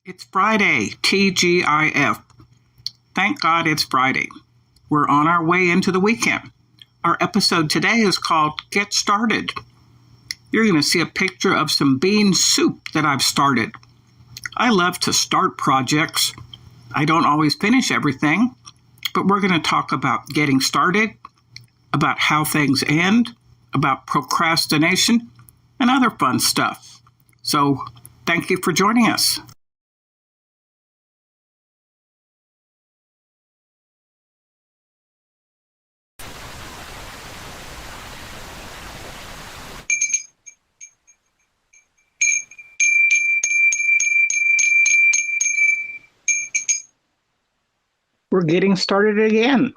It's Friday, TGIF. Thank God it's Friday. We're on our way into the weekend. Our episode today is called Get Started. You're going to see a picture of some bean soup that I've started. I love to start projects. I don't always finish everything, but we're going to talk about getting started, about how things end, about procrastination, and other fun stuff. So, thank you for joining us. We're getting started again.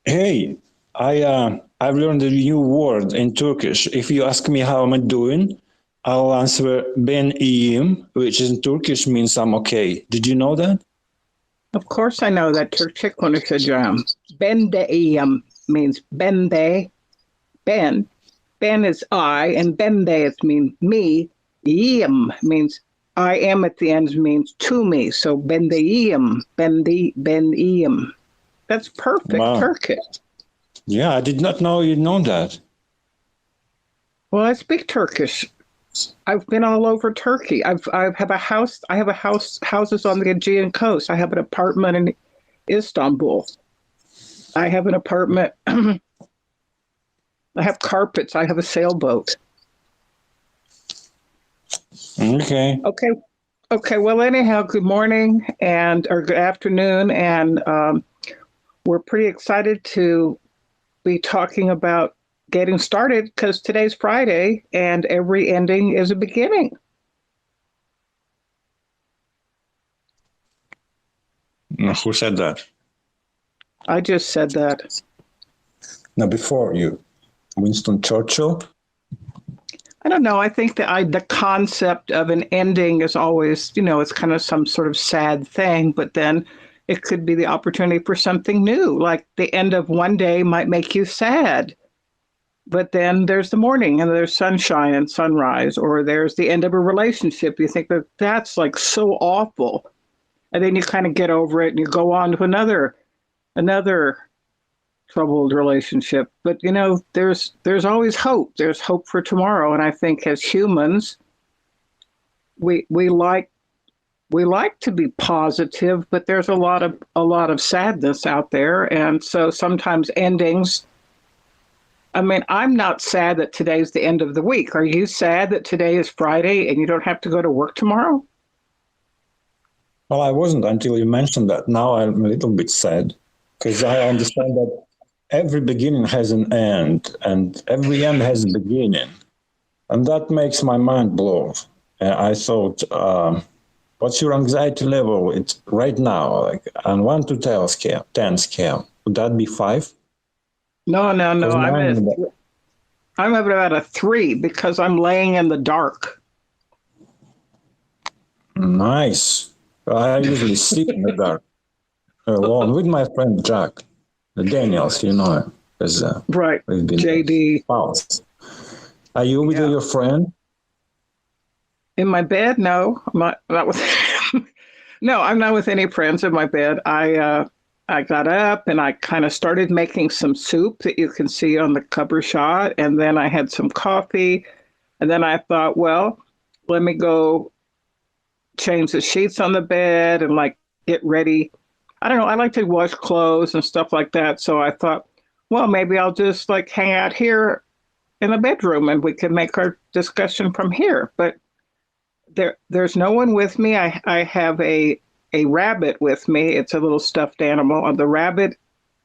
Hey, I've learned a new word in Turkish. If you ask me how am I doing, I'll answer ben iyiyim, which in Turkish means I'm okay. Did you know that? Of course I know that. Türkçe konuşacağım. Ben de iyiyim means ben de, ben. Ben is I, and ben de means me. Iyiyim means I am at the end means to me. So ben de iyiyim, ben iyiyim. That's perfect Wow. Turkish. Yeah, I did not know you'd known that. Well, I speak Turkish. I've been all over Turkey. I have a house. I have houses on the Aegean coast. I have an apartment in Istanbul. I have an apartment. I have carpets. I have a sailboat. Okay. Okay. Well, anyhow, good morning or good afternoon, and we're pretty excited to be talking about getting started because today's Friday and every ending is a beginning. Who said that? I just said that. No, before you. Winston Churchill? I don't know. I think that the concept of an ending is always, it's kind of some sort of sad thing, but then it could be the opportunity for something new. Like the end of one day might make you sad, but then there's the morning and there's sunshine and sunrise, or there's the end of a relationship. You think that that's like so awful. And then you kind of get over it and you go on to another troubled relationship. But there's always hope. There's hope for tomorrow. And I think as humans, we like to be positive, but there's a lot of sadness out there. And so sometimes endings, I'm not sad that today's the end of the week. Are you sad that today is Friday and you don't have to go to work tomorrow? Well, I wasn't until you mentioned that. Now I'm a little bit sad because I understand that every beginning has an end and every end has a beginning. And that makes my mind blow. I thought, what's your anxiety level? It's right now, like on 1 to 10 scale. Would that be 5? No. I'm at about a 3 because I'm laying in the dark. Nice. I usually sleep in the dark alone with my friend Jack. Daniels, you know him. Right. We've been JD. spouse. Are you with your friend? In my bed? No, I'm not with. No, I'm not with any friends in my bed. I got up and I kind of started making some soup that you can see on the cover shot. And then I had some coffee. And then I thought, well, let me go change the sheets on the bed and get ready. I don't know. I like to wash clothes and stuff like that. So I thought, well, maybe I'll just hang out here in the bedroom and we can make our discussion from here. But there's no one with me. I have a rabbit with me. It's a little stuffed animal. The rabbit,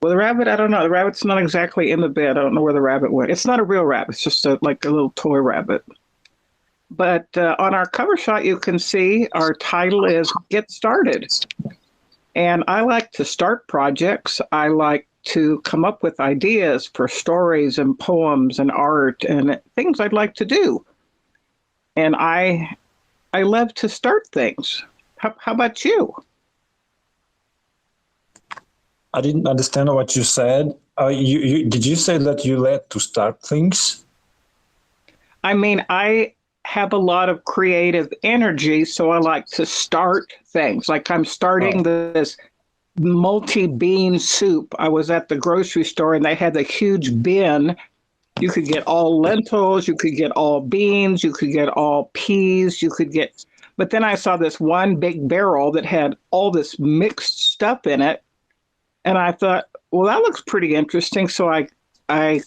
I don't know. The rabbit's not exactly in the bed. I don't know where the rabbit went. It's not a real rabbit. It's just a little toy rabbit. But on our cover shot, you can see our title is Get Started. And I like to start projects. I like to come up with ideas for stories and poems and art and things I'd like to do. And I love to start things. How about you? I didn't understand what you said. Did you say that you like to start things? I mean, I have a lot of creative energy, so I like to start things. Like I'm starting Oh. this multi-bean soup. I was at the grocery store and they had a huge bin. You could get all lentils, you could get all beans, you could get all peas, you could get, but then I saw this one big barrel that had all this mixed stuff in it. And I thought, well, that looks pretty interesting. So I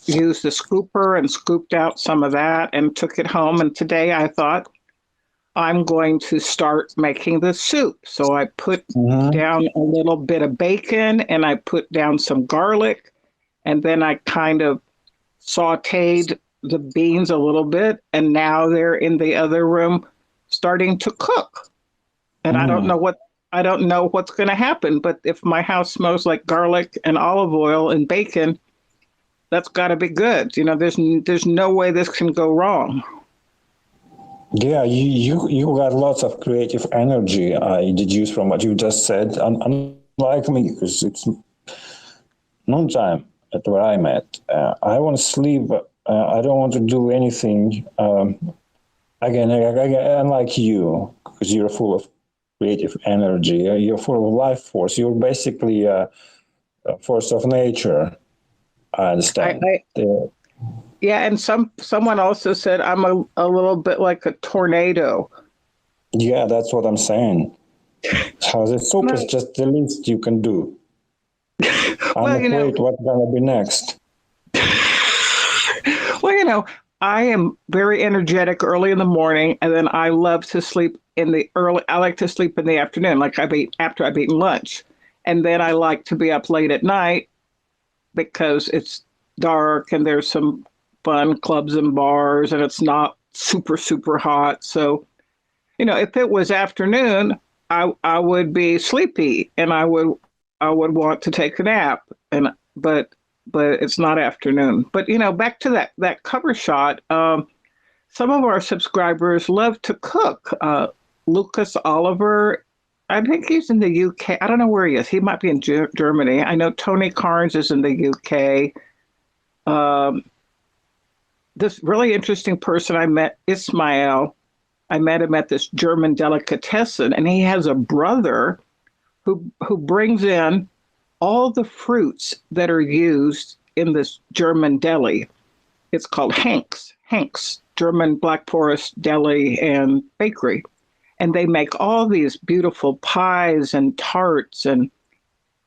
used the scooper and scooped out some of that and took it home. And today I thought, I'm going to start making the soup. So I put Mhm. down a little bit of bacon and I put down some garlic. And then I kind of sauteed the beans a little bit. And now they're in the other room starting to cook. And Mm. I don't know what's going to happen. But if my house smells like garlic and olive oil and bacon, that's got to be good. You know, there's no way this can go wrong. Yeah, you got lots of creative energy. I deduce from what you just said. Unlike me, because it's noontime at where I'm at. I want to sleep. I don't want to do anything. Again, unlike you, because you're full of creative energy. You're full of life force. You're basically a force of nature. I I, understand. I Yeah, and someone also said I'm a little bit like a tornado. Yeah, that's what I'm saying. So the soup is No, just the least you can do. I'm well, you know, afraid what's gonna be next. well, you know, I am very energetic early in the morning, and then I love to sleep in the early. I like to sleep in the afternoon, like after I've eaten lunch, and then I like to be up late at night because it's dark and there's some fun clubs and bars, and it's not super hot. So you know, if it was afternoon, I would be sleepy and I would want to take a nap. And but it's not afternoon. But you know, back to that cover shot. Some of our subscribers love to cook. Lucas Oliver, I think he's in the UK. I don't know where he is. He might be in Germany. I know Tony Carnes is in the UK. Um, this really interesting person I met, Ismail. I met him at this German delicatessen, and he has a brother who brings in all the fruits that are used in this German deli. It's called Hank's German Black Forest Deli and Bakery, and they make all these beautiful pies and tarts, and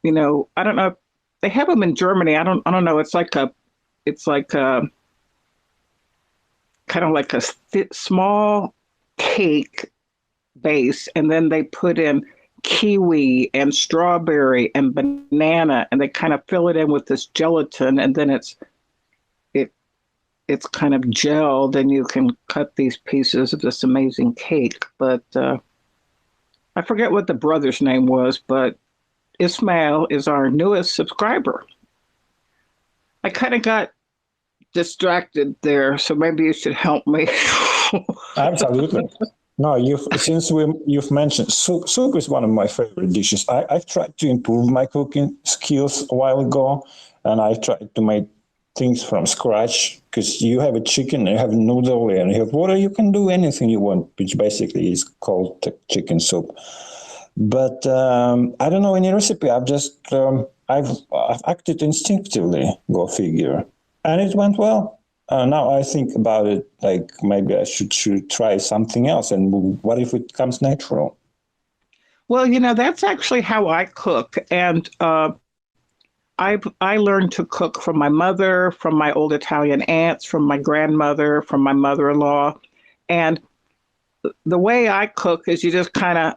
you know, I don't know, they have them in Germany. I don't know. It's like a kind of like a small cake base, and then they put in kiwi and strawberry and banana, and they kind of fill it in with this gelatin, and then it it's kind of gelled, and you can cut these pieces of this amazing cake. But I forget what the brother's name was, but Ismail is our newest subscriber. I kind of got distracted there, so maybe you should help me. Absolutely. No, you've mentioned soup. Soup is one of my favorite dishes. I've tried to improve my cooking skills a while ago, and I tried to make things from scratch because you have a chicken, you have a noodle, and you have water. You can do anything you want, which basically is called chicken soup. But I don't know any recipe. I've acted instinctively. Go figure, and it went well. Now I think about it like maybe I should try something else. And what if it comes natural? Well, you know, that's actually how I cook. And I learned to cook from my mother, from my old Italian aunts, from my grandmother, from my mother-in-law. And the way I cook is you just kind of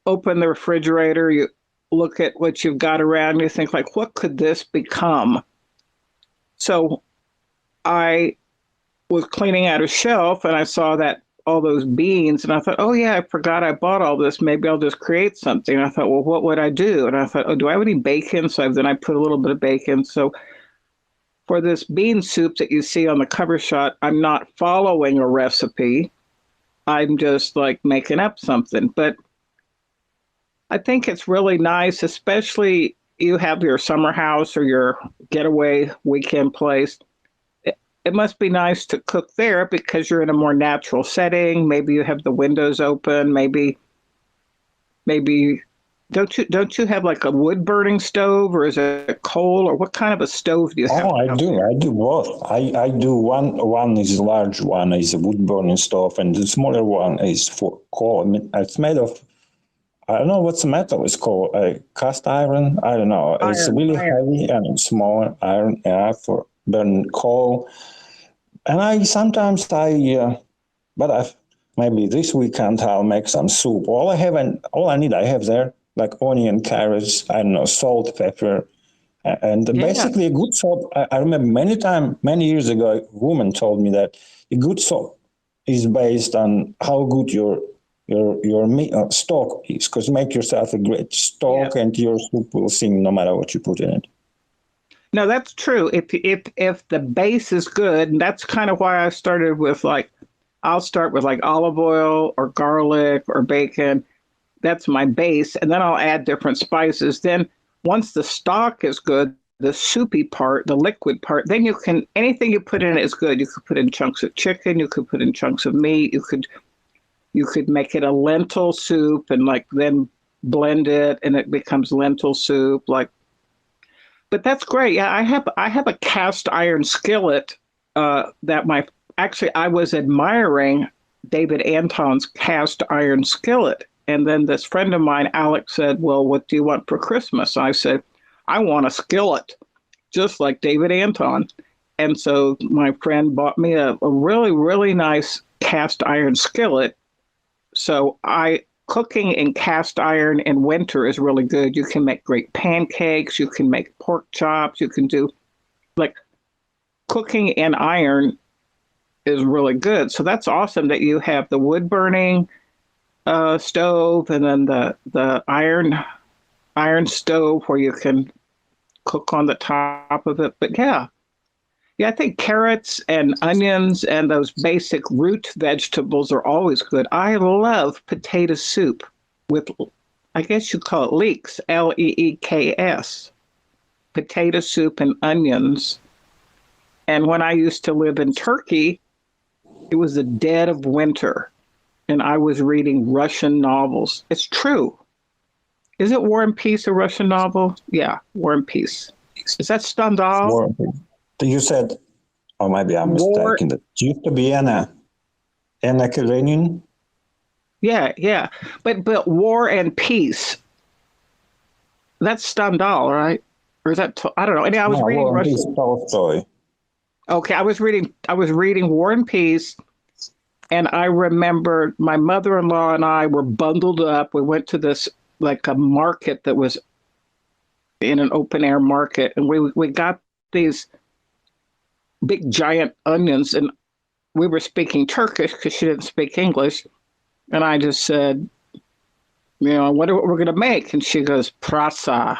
open the refrigerator, you look at what you've got around, you think like, what could this become? So I was cleaning out a shelf and I saw that all those beans and I thought, oh yeah, I forgot I bought all this. Maybe I'll just create something. And I thought, well, what would I do? And I thought, oh, do I have any bacon? So then I put a little bit of bacon. So for this bean soup that you see on the cover shot, I'm not following a recipe. I'm just like making up something. But I think it's really nice, especially you have your summer house or your getaway weekend place. it must be nice to cook there because you're in a more natural setting. Maybe you have the windows open. Maybe don't you have like a wood burning stove, or is it coal, or what kind of a stove do you have? Oh, I do. I do both. I do one is a large one is a wood burning stove, and the smaller one is for coal. I mean, it's made of, I don't know what's the metal is called, cast iron. I don't know. It's really Iron. heavy and it's small iron, yeah, for burning coal. And I sometimes but I maybe this weekend I'll make some soup. All I need I have there like onion, carrots, I don't know, salt, pepper, and Yeah. basically a good salt. I remember many years ago, a woman told me that a good salt is based on how good your meat stock is. Because make yourself a great Yeah. stock, and your soup will sing no matter what you put in it. No, that's true. If the base is good, and that's kind of why I started with like I'll start with like olive oil or garlic or bacon. That's my base, and then I'll add different spices. Then once the stock is good, the soupy part, the liquid part, then you can anything you put in it is good. You could put in chunks of chicken, you could put in chunks of meat, you could make it a lentil soup and like then blend it and it becomes lentil soup. Like, but that's great. Yeah, I have a cast iron skillet that my actually I was admiring David Anton's cast iron skillet. And then this friend of mine, Alex, said, "Well, what do you want for Christmas?" I said, "I want a skillet, just like David Anton." And so my friend bought me a really, really nice cast iron skillet. So I cooking in cast iron in winter is really good. You can make great pancakes, you can make pork chops, you can do like cooking in iron is really good. So that's awesome that you have the wood burning stove and then the iron stove where you can cook on the top of it. But yeah, I think carrots and onions and those basic root vegetables are always good. I love potato soup with, I guess you call it leeks, Leeks, potato soup and onions. And when I used to live in Turkey, it was the dead of winter, and I was reading Russian novels. It's true. Is it War and Peace, a Russian novel? Yeah, War and Peace. Is that Stendhal? War. You said, or maybe I'm War. mistaken. That used to be Anna Karenina. Yeah. But War and Peace. That's Stendhal, right? Or is that I don't know. And I was No, reading War and Peace, Russian. Tolstoy. Okay, I was reading War and Peace, and I remember my mother-in-law and I were bundled up. We went to this like a market that was in an open air market, and we got these big giant onions, and we were speaking Turkish because she didn't speak English, and I just said, I wonder what we're gonna make, and she goes, prasa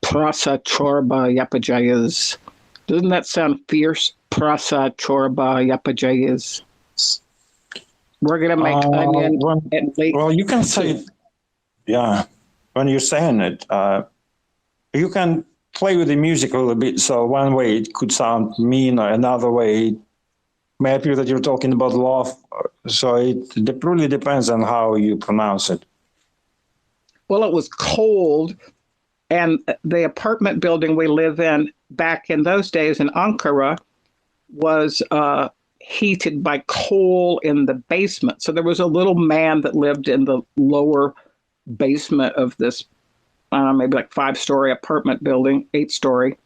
chorba yapacağız. Doesn't that sound fierce? Prasa chorba yapacağız. We're gonna make onion and leek. Well, you can say, yeah, when you're saying it, you can play with the music a little bit. So one way it could sound mean, or another way it may appear that you're talking about love. So it really depends on how you pronounce it. Well, it was cold, and the apartment building we live in back in those days in Ankara was heated by coal in the basement. So there was a little man that lived in the lower basement of this, maybe like 5-story apartment building, 8-story.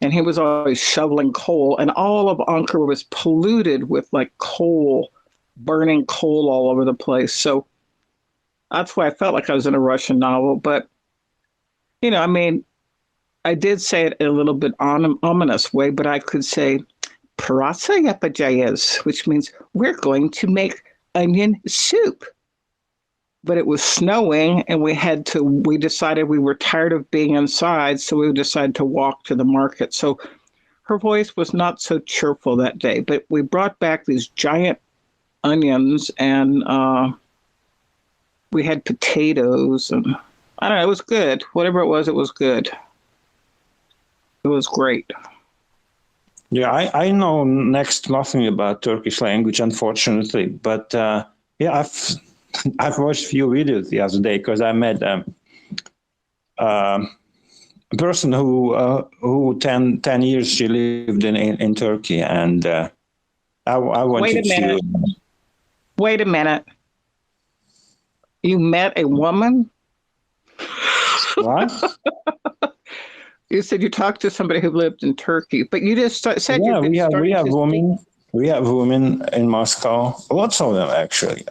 And he was always shoveling coal. And all of Ankara was polluted with like coal, burning coal all over the place. So that's why I felt like I was in a Russian novel. But, I mean, I did say it in a little bit ominous way, but I could say, Prasa yapacağız, which means we're going to make onion soup. But it was snowing, and we decided we were tired of being inside, so we decided to walk to the market. So her voice was not so cheerful that day, but we brought back these giant onions, and we had potatoes, and I don't know, it was good. Whatever it was good. It was great. Yeah, I know next to nothing about Turkish language, unfortunately. But yeah, I've watched a few videos the other day because I met a person who 10 years she lived in Turkey, and I Wait a wanted to. minute. Wait a minute. You met a woman? What? You said you talked to somebody who lived in Turkey, but you just said Yeah, you've been we starting have to speak. women. We have women in Moscow. Lots of them, actually.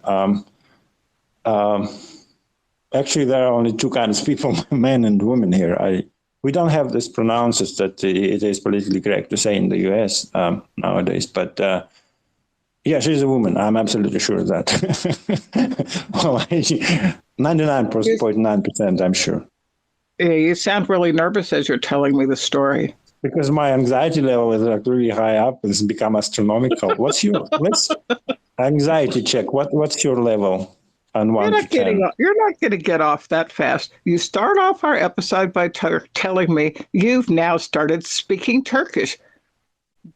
Actually, there are only two kinds of people, men and women here. We don't have this pronounces that it is politically correct to say in the US nowadays. But yeah, she's a woman. I'm absolutely sure of that. Well, 99.9%, I'm sure. Yeah, you sound really nervous as you're telling me the story. Because my anxiety level is like really high up. It's become astronomical. Let's anxiety check. What's your level on You're 1 to not getting 10? you're not going to get off that fast. You start off our episode by telling me you've now started speaking Turkish.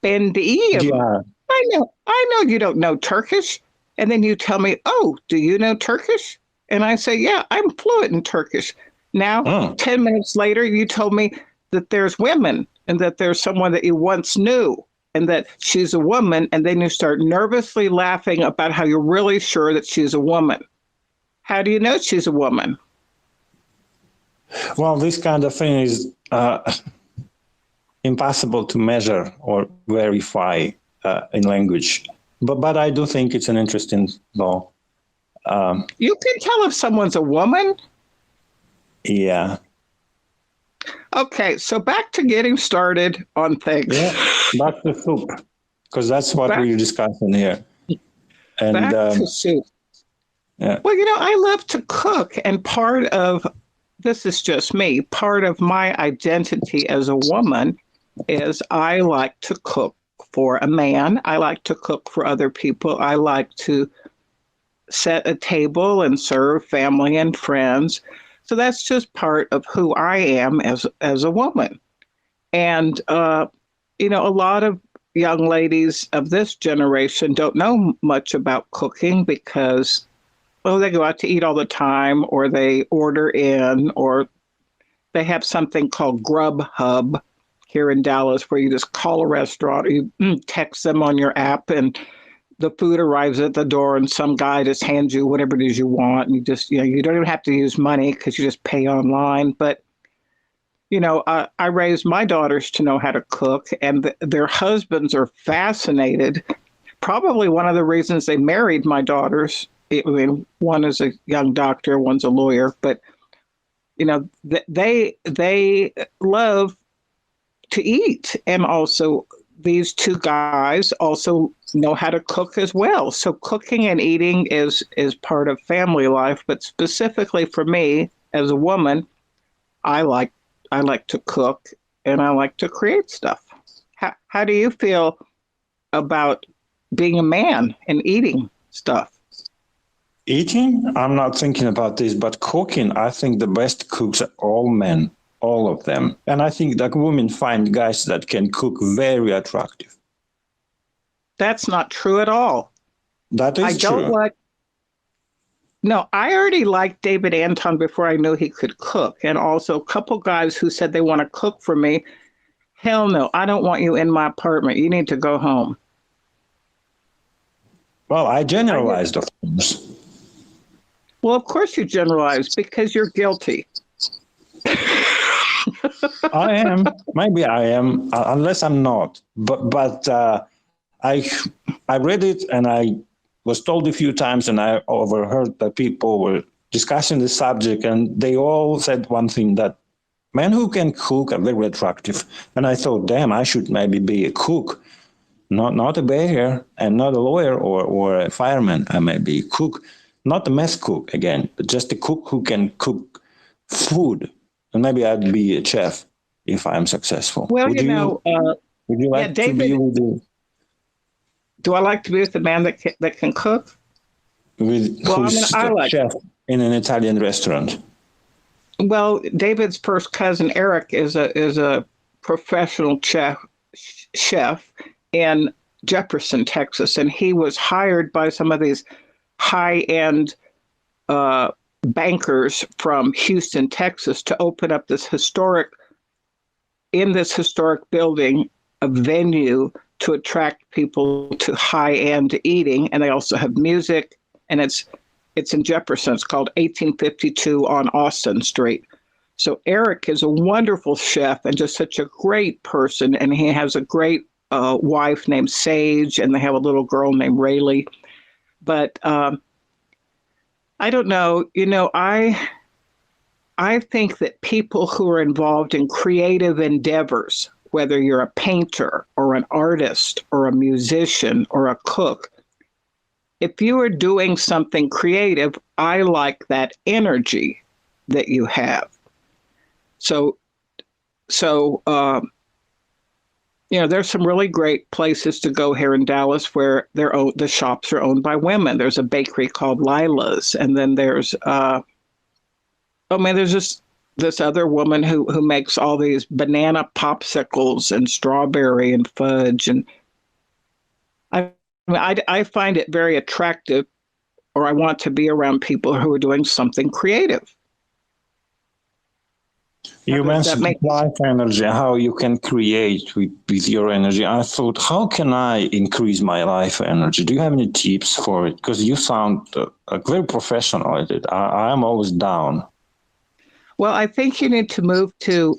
Ben diyeyim. Yeah. I know you don't know Turkish. And then you tell me, "Oh, do you know Turkish?" And I say, "Yeah, I'm fluent in Turkish." Now, Oh. 10 minutes later, you told me that there's women and that there's someone that you once knew and that she's a woman. And then you start nervously laughing about how you're really sure that she's a woman. How do you know she's a woman? Well, this kind of thing is impossible to measure or verify in language. But I do think it's an interesting law. You can tell if someone's a woman. Yeah. Okay, so back to getting started on things. Yeah. Back to soup, because that's what we're discussing here. And back to soup. Yeah. Well, I love to cook, and part of this is just me. Part of my identity as a woman is I like to cook for a man. I like to cook for other people. I like to set a table and serve family and friends. So that's just part of who I am as a woman. And a lot of young ladies of this generation don't know much about cooking because they go out to eat all the time, or they order in, or they have something called Grubhub here in Dallas, where you just call a restaurant, you text them on your app, and the food arrives at the door, and some guy just hands you whatever it is you want. And you just, you don't even have to use money because you just pay online. But, I raised my daughters to know how to cook, and their husbands are fascinated. Probably one of the reasons they married my daughters. I mean, one is a young doctor, one's a lawyer, but they love to eat, and also these two guys also know how to cook as well. So cooking and eating is part of family life, but specifically for me as a woman, I like to cook and I like to create stuff. How do you feel about being a man and eating stuff? Eating, I'm not thinking about this, but cooking, I think the best cooks are all men, all of them. And I think that women find guys that can cook very attractive. That's not true at all. That is true. I already liked David Anton before I knew he could cook. And also a couple guys who said they want to cook for me. Hell no, I don't want you in my apartment. You need to go home. Well, I generalized, of course. Well, of course you generalize because you're guilty. I am. Maybe I am, unless I'm not. But I read it, and I was told a few times, and I overheard that people were discussing the subject, and they all said one thing, that men who can cook are very attractive. And I thought, damn, I should maybe be a cook, not a baker and not a lawyer or a fireman. I may be a cook. Not a mess cook again, but just a cook who can cook food. And maybe I'd be a chef if I'm successful. Well, would you like to be with the... Do I like to be with the man that can cook? Who's the chef in an Italian restaurant? Well, David's first cousin Eric is a professional chef chef in Jefferson, Texas, and he was hired by some of these high-end bankers from Houston, Texas, to open up this historic building, a venue to attract people to high-end eating. And they also have music, and it's in Jefferson. It's called 1852 on Austin Street. So Eric is a wonderful chef and just such a great person. And he has a great wife named Sage, and they have a little girl named Rayleigh. But I don't know, I think that people who are involved in creative endeavors, whether you're a painter or an artist or a musician or a cook, if you are doing something creative, I like that energy that you have. So there's some really great places to go here in Dallas where the shops are owned by women. There's a bakery called Lila's, and then there's there's just this other woman who makes all these banana popsicles and strawberry and fudge, and I find it very attractive, or I want to be around people who are doing something creative. You mentioned life energy, how you can create with your energy. I thought, how can I increase my life energy? Do you have any tips for it? Because you sound very professional at it. I am always down. Well, I think you need to move to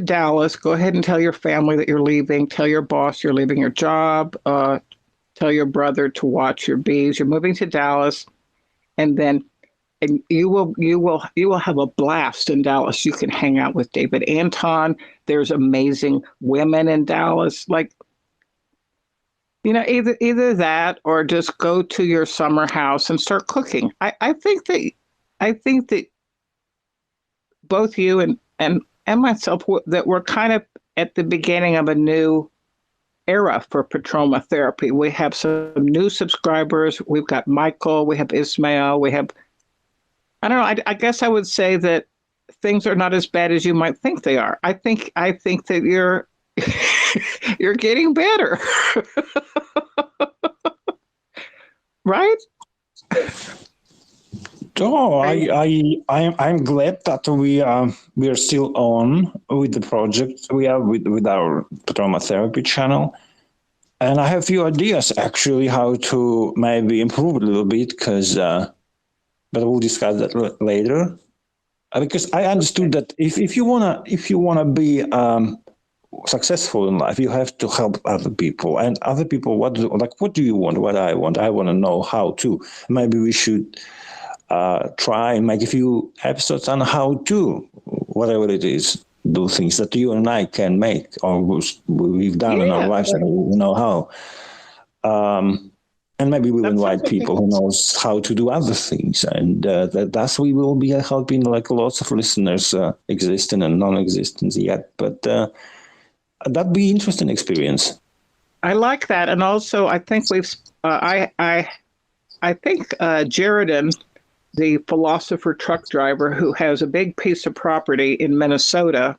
Dallas. Go ahead and tell your family that you're leaving. Tell your boss you're leaving your job. Tell your brother to watch your bees. You're moving to Dallas, and you will have a blast in Dallas. You can hang out with David Anton. There's amazing women in Dallas. Either that or just go to your summer house and start cooking. I think that both you and myself, that we're kind of at the beginning of a new era for Petroma Therapy. We have some new subscribers. We've got Michael, we have Ismail, we have, I don't know, I guess I would say that things are not as bad as you might think they are. I think that you're you're getting better. Right? Oh, I'm glad that we are still on with the project we have with our Petroma Therapy channel, and I have a few ideas actually how to maybe improve it a little bit, but we'll discuss that later. Because I understood that if you wanna be successful in life, you have to help other people, and other people. What do you want? What I want? I want to know how to. Maybe we should try and make a few episodes on how to, whatever it is, do things that you and I can make, or we've done in our lives, and we know how. And maybe we'll invite people who knows how to do other things, and that's we will be helping lots of listeners, existing and non-existent yet. But that'd be interesting experience. I like that, and also I think I think Jaredon, the philosopher truck driver who has a big piece of property in Minnesota,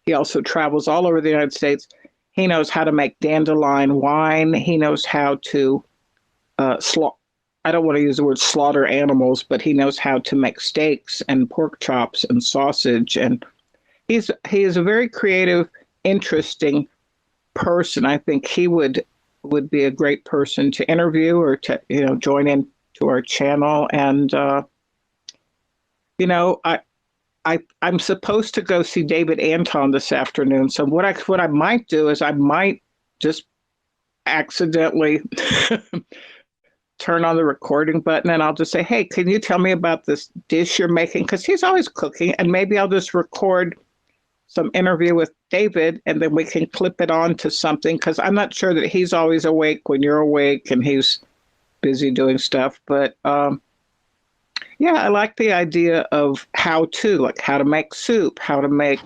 he also travels all over the United States. He knows how to make dandelion wine. He knows how to I don't want to use the word slaughter animals, but he knows how to make steaks and pork chops and sausage. And he is a very creative, interesting person. I think he would be a great person to interview or to join in to our channel. And I'm supposed to go see David Anton this afternoon. So what I might do is I might just accidentally turn on the recording button, and I'll just say, hey, can you tell me about this dish you're making? Because he's always cooking, and maybe I'll just record some interview with David, and then we can clip it on to something, because I'm not sure that he's always awake when you're awake and he's busy doing stuff. But I like the idea of how to make soup, how to make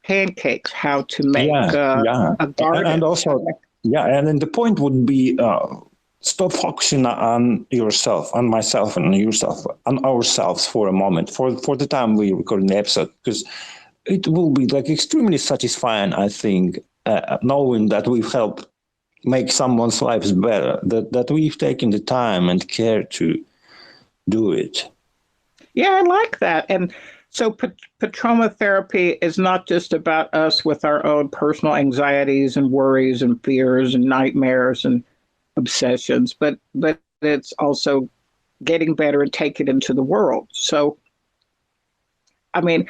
pancakes, how to make a garden. And also, and then the point would be stop focusing on yourself, on myself, and yourself, on ourselves for a moment, for the time we record the episode, because it will be extremely satisfying, I think, knowing that we've helped make someone's lives better, that we've taken the time and care to do it. Yeah, I like that. And so Petroma therapy is not just about us with our own personal anxieties and worries and fears and nightmares and obsessions, but it's also getting better and take it into the world. So, I mean,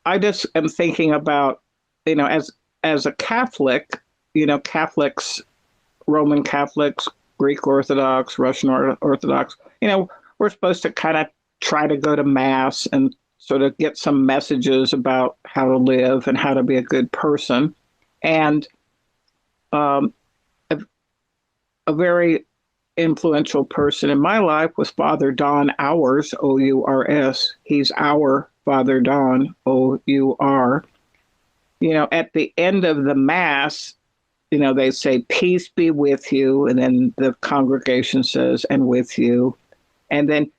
I just am thinking about, as a Catholic, Catholics, Roman Catholics, Greek Orthodox, Russian Orthodox, we're supposed to kind of try to go to Mass and sort of get some messages about how to live and how to be a good person. And a very influential person in my life was Father Don Ours, O-U-R-S. He's our Father Don, O-U-R. At the end of the Mass, they say, peace be with you. And then the congregation says, and with you. And then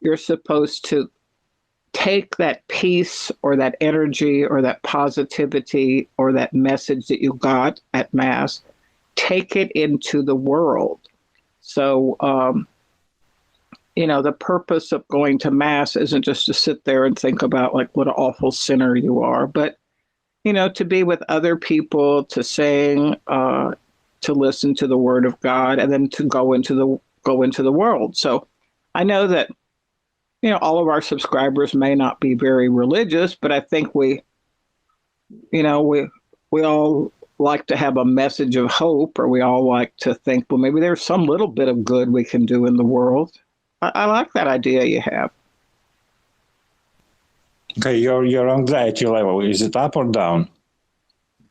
you're supposed to take that peace or that energy or that positivity or that message that you got at Mass, take it into the world. So, the purpose of going to Mass isn't just to sit there and think about like what an awful sinner you are, but, to be with other people, to sing, to listen to the Word of God, and then to go into the world. So I know that, all of our subscribers may not be very religious, but I think we all like to have a message of hope, or we all like to think, well, maybe there's some little bit of good we can do in the world. I like that idea you have. Okay, your anxiety level, is it up or down?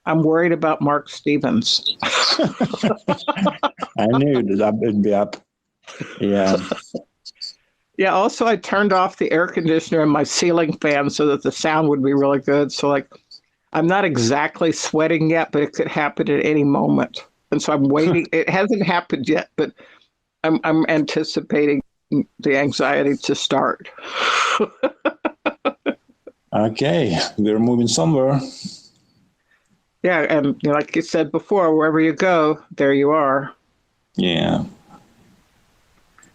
I'm worried about Mark Stevens. I knew that it'd be up. Yeah. Yeah, also I turned off the air conditioner and my ceiling fan so that the sound would be really good. So like, I'm not exactly sweating yet, but it could happen at any moment. And so I'm waiting. It hasn't happened yet, but I'm anticipating the anxiety to start. Okay, we're moving somewhere. Yeah, and like you said before, wherever you go, there you are. Yeah.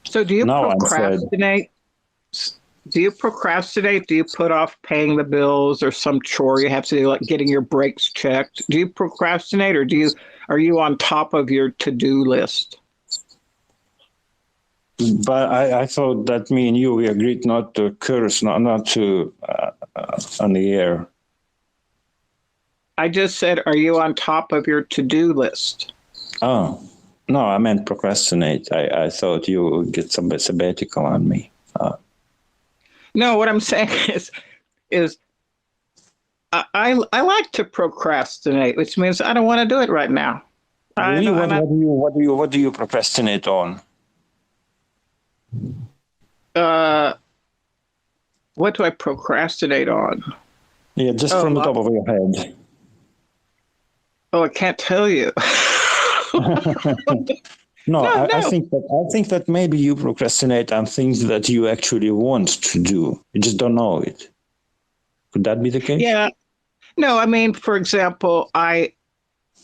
So do you Now procrastinate? Do you procrastinate? Do you put off paying the bills or some chore you have to do, like getting your brakes checked? Do you procrastinate, or are you on top of your to-do list? But I thought that me and you, we agreed not to curse, not to on the air. I just said, are you on top of your to-do list? Oh, no, I meant procrastinate. I thought you would get some sabbatical on me. No, what I'm saying is I like to procrastinate, which means I don't want to do it right now. Really? What do you procrastinate on? What do I procrastinate on? Yeah, just from the top of your head. Oh, I can't tell you. No, No. I think that maybe you procrastinate on things that you actually want to do. You just don't know it. Could that be the case? Yeah. No, I mean, for example, I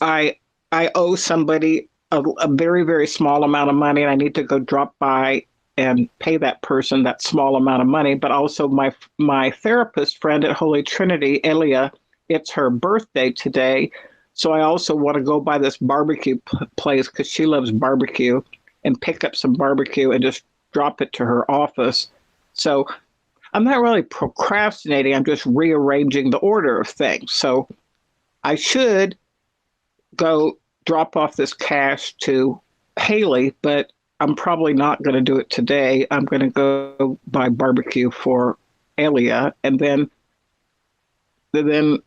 owe somebody a very, very small amount of money, and I need to go drop by and pay that person that small amount of money. But also my therapist friend at Holy Trinity, Elia, it's her birthday today. So I also want to go by this barbecue place because she loves barbecue, and pick up some barbecue and just drop it to her office. So I'm not really procrastinating. I'm just rearranging the order of things. So I should go drop off this cash to Haley, but I'm probably not going to do it today. I'm going to go buy barbecue for Elia, and then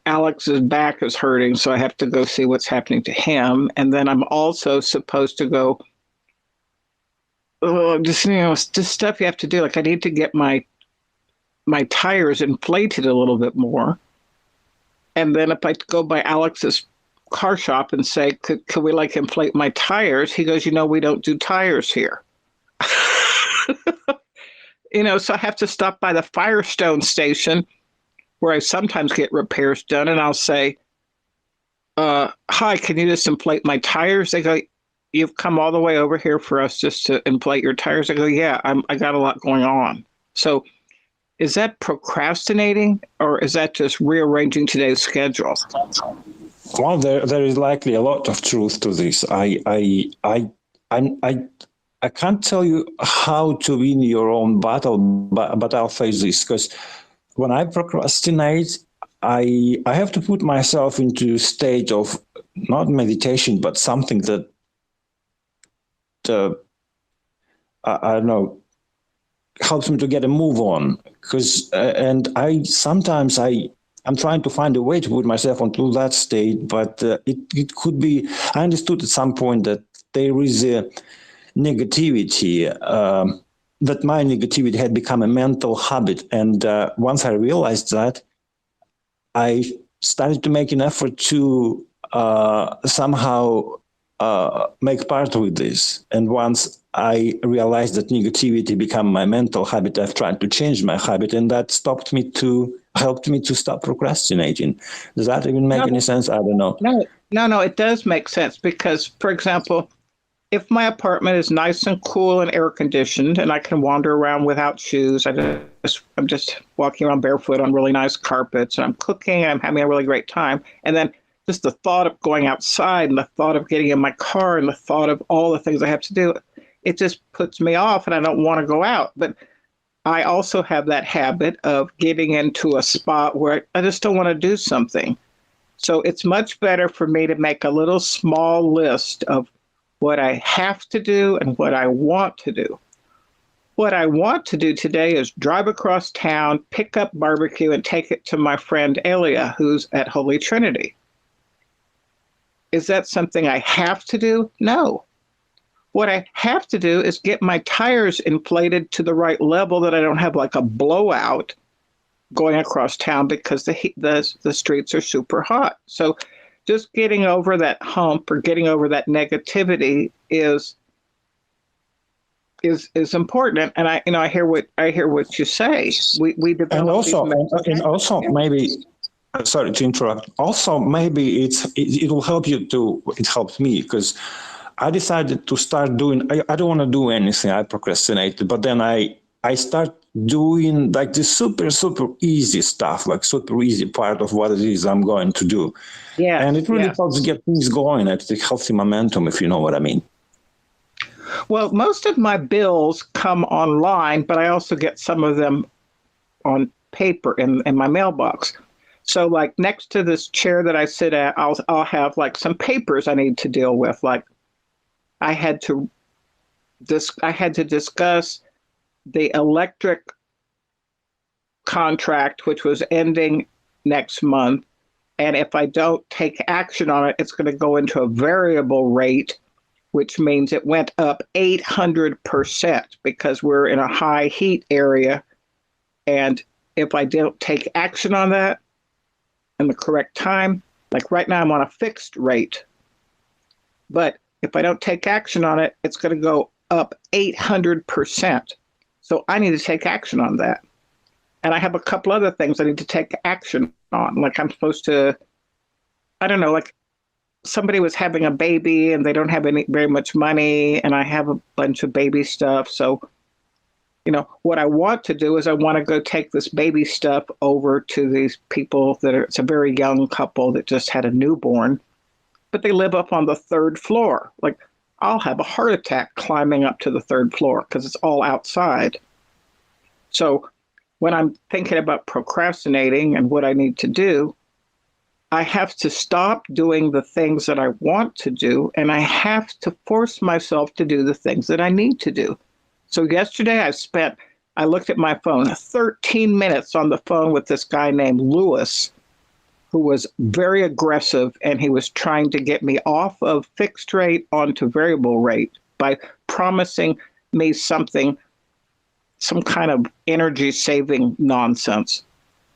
Alex's back is hurting, so I have to go see what's happening to him. And then I'm also supposed to go, just stuff you have to do. Like I need to get my tires inflated a little bit more. And then if I go by Alex's car shop and say, could we like inflate my tires? He goes, we don't do tires here. So I have to stop by the Firestone station where I sometimes get repairs done, and I'll say, Hi, can you just inflate my tires? They go, you've come all the way over here for us just to inflate your tires. I go, yeah, I got a lot going on. So is that procrastinating or is that just rearranging today's schedule? Well, there is likely a lot of truth to this. I can't tell you how to win your own battle, but I'll face this because when I procrastinate, I have to put myself into a state of not meditation, but something that I don't know helps me to get a move on. Because and I sometimes I'm trying to find a way to put myself into that state, but it could be. I understood at some point that there is a negativity. That my negativity had become a mental habit, and once I realized that, I started to make an effort to somehow make part with this. And once I realized that negativity became my mental habit, I've tried to change my habit, and that helped me to stop procrastinating. Does that even make any sense? I don't know. No, it does make sense because, for example, if my apartment is nice and cool and air conditioned and I can wander around without shoes, I'm just walking around barefoot on really nice carpets and I'm cooking and I'm having a really great time. And then just the thought of going outside and the thought of getting in my car and the thought of all the things I have to do, it just puts me off and I don't want to go out. But I also have that habit of getting into a spot where I just don't want to do something. So it's much better for me to make a little small list of what I have to do and what I want to do. What I want to do today is drive across town, pick up barbecue, and take it to my friend Elia, who's at Holy Trinity. Is that something I have to do? No. What I have to do is get my tires inflated to the right level that I don't have like a blowout going across town because the streets are super hot. So just getting over that hump or getting over that negativity is important. And I hear what you say. We develop and also maybe sorry to interrupt. Also, maybe it will help you to. It helps me because I decided to start doing. I don't want to do anything. I procrastinated, but then I start doing like this super easy stuff, like super easy part of what it is I'm going to do. Yeah, and it really helps get things going. It's a healthy momentum, if you know what I mean. Well, most of my bills come online, but I also get some of them on paper in my mailbox. So like next to this chair that I sit at, I'll have like some papers I need to deal with. Like I had to discuss the electric contract, which was ending next month. And if I don't take action on it, it's going to go into a variable rate, which means it went up 800% because we're in a high heat area. And if I don't take action on that in the correct time, like right now I'm on a fixed rate. But if I don't take action on it, it's going to go up 800%. So I need to take action on that. And I have a couple other things I need to take action on. Like I'm supposed to, I don't know, like somebody was having a baby and they don't have very much money and I have a bunch of baby stuff. So, what I want to do is I want to go take this baby stuff over to these people it's a very young couple that just had a newborn, but they live up on the third floor. Like I'll have a heart attack climbing up to the third floor because it's all outside. So when I'm thinking about procrastinating and what I need to do, I have to stop doing the things that I want to do, and I have to force myself to do the things that I need to do. So yesterday I looked at my phone, 13 minutes on the phone with this guy named Lewis, who was very aggressive, and he was trying to get me off of fixed rate onto variable rate by promising me some kind of energy saving nonsense.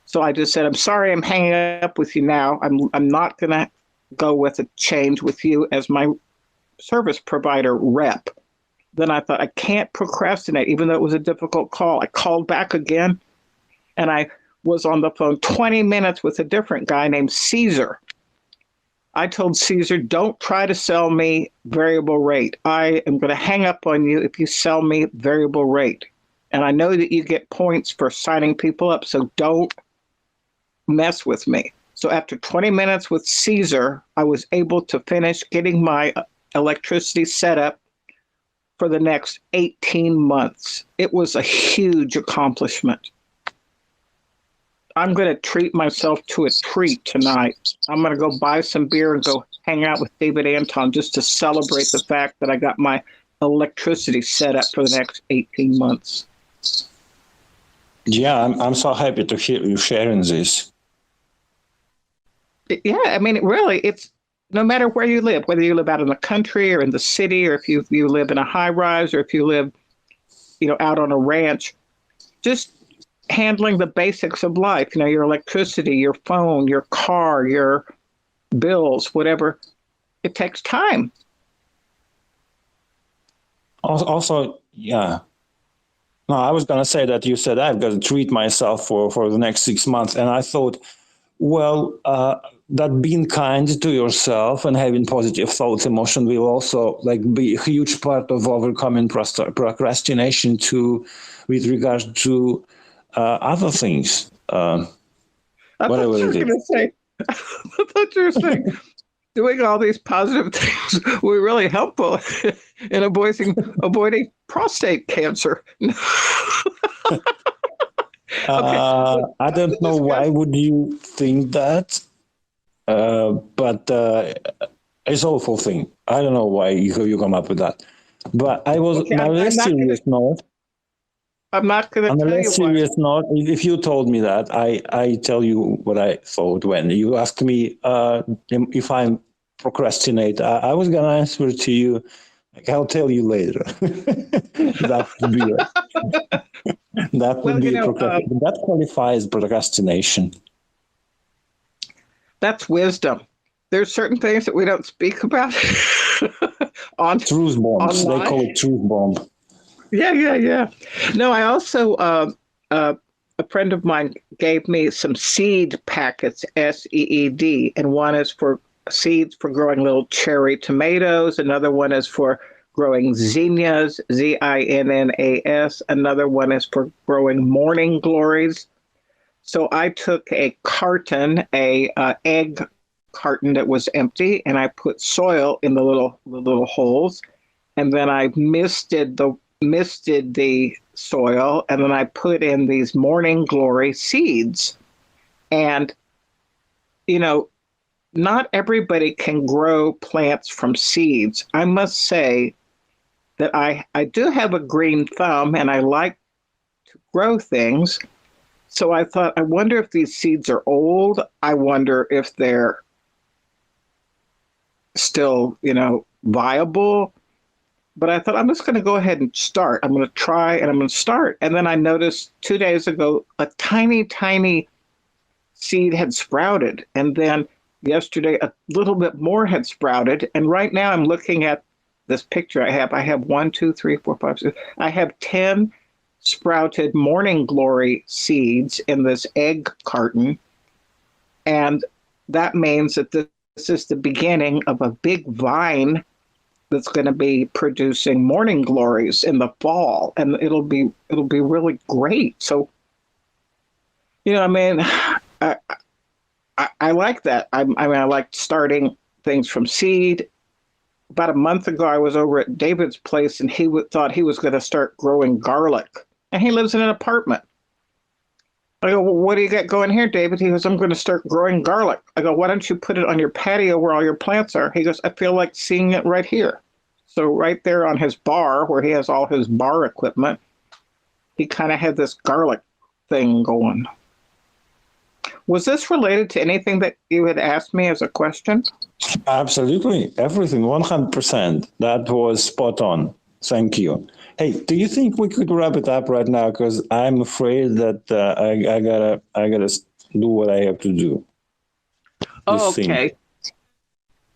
So I just said, I'm sorry, I'm hanging up with you now. I'm not going to go with a change with you as my service provider rep. Then I thought, I can't procrastinate, even though it was a difficult call. I called back again, and I was on the phone 20 minutes with a different guy named Caesar. I told Caesar, don't try to sell me variable rate. I am going to hang up on you if you sell me variable rate. And I know that you get points for signing people up, so don't mess with me. So after 20 minutes with Caesar, I was able to finish getting my electricity set up for the next 18 months. It was a huge accomplishment. I'm going to treat myself to a treat tonight. I'm going to go buy some beer and go hang out with David Anton just to celebrate the fact that I got my electricity set up for the next 18 months. Yeah, I'm so happy to hear you sharing this. Yeah, I mean, it's no matter where you live, whether you live out in the country or in the city, or if you live in a high rise, or if you live, out on a ranch, just handling the basics of life, your electricity, your phone, your car, your bills, whatever, it takes time. Also, yeah. No, I was going to say that you said I've got to treat myself for the next 6 months. And I thought, well, that being kind to yourself and having positive thoughts, emotion will also be a huge part of overcoming procrastination too, with regards to other things. I thought you were going to say, I thought you were saying doing all these positive things were really helpful in avoiding prostate cancer. I don't know why would you think that, but it's an awful thing. I don't know why you come up with that. But I was on a less serious note. I'm not going to tell you. On a less serious note, if you told me that, I tell you what I thought when you asked me if I'm procrastinate. I was going to answer to you, I'll tell you later. That would be that would be procrastination. That qualifies procrastination. That's wisdom. There's certain things that we don't speak about on truth bombs. Online. They call it truth bomb. Yeah. No, I also a friend of mine gave me some seed packets, SEED, and one is for seeds for growing little cherry tomatoes. Another one is for growing zinnias, ZINNAS. Another one is for growing morning glories. So I took a carton, egg carton that was empty, and I put soil in the little holes, and then I misted the soil, and then I put in these morning glory seeds. And not everybody can grow plants from seeds. I must say that I do have a green thumb and I like to grow things. So I thought, I wonder if these seeds are old. I wonder if they're still, viable. But I thought, I'm just going to go ahead and start. I'm going to try and I'm going to start. And then I noticed 2 days ago, a tiny, tiny seed had sprouted. And then yesterday, a little bit more had sprouted. And right now I'm looking at this picture I have. I have 1, 2, 3, 4, 5, 6. I have 10 sprouted morning glory seeds in this egg carton. And that means that this is the beginning of a big vine that's going to be producing morning glories in the fall. And it'll be really great. So, I like that. I like starting things from seed. About a month ago, I was over at David's place, and he thought he was going to start growing garlic. And he lives in an apartment. I go, well, what do you got going here, David? He goes, I'm going to start growing garlic. I go, why don't you put it on your patio where all your plants are? He goes, I feel like seeing it right here. So right there on his bar, where he has all his bar equipment, he kind of had this garlic thing going. Was this related to anything that you had asked me as a question? Absolutely. Everything, 100%. That was spot on. Thank you. Hey, do you think we could wrap it up right now? Because I'm afraid that I gotta do what I have to do. Oh, okay.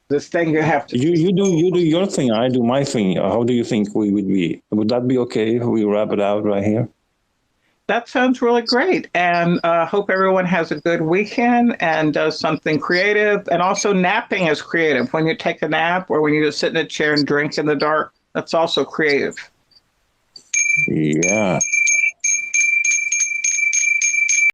This thing you have to. You do your thing. I do my thing. How do you think we would be? Would that be okay if we wrap it out right here? That sounds really great. And hope everyone has a good weekend and does something creative. And also, napping is creative. When you take a nap or when you just sit in a chair and drink in the dark, that's also creative. Yeah.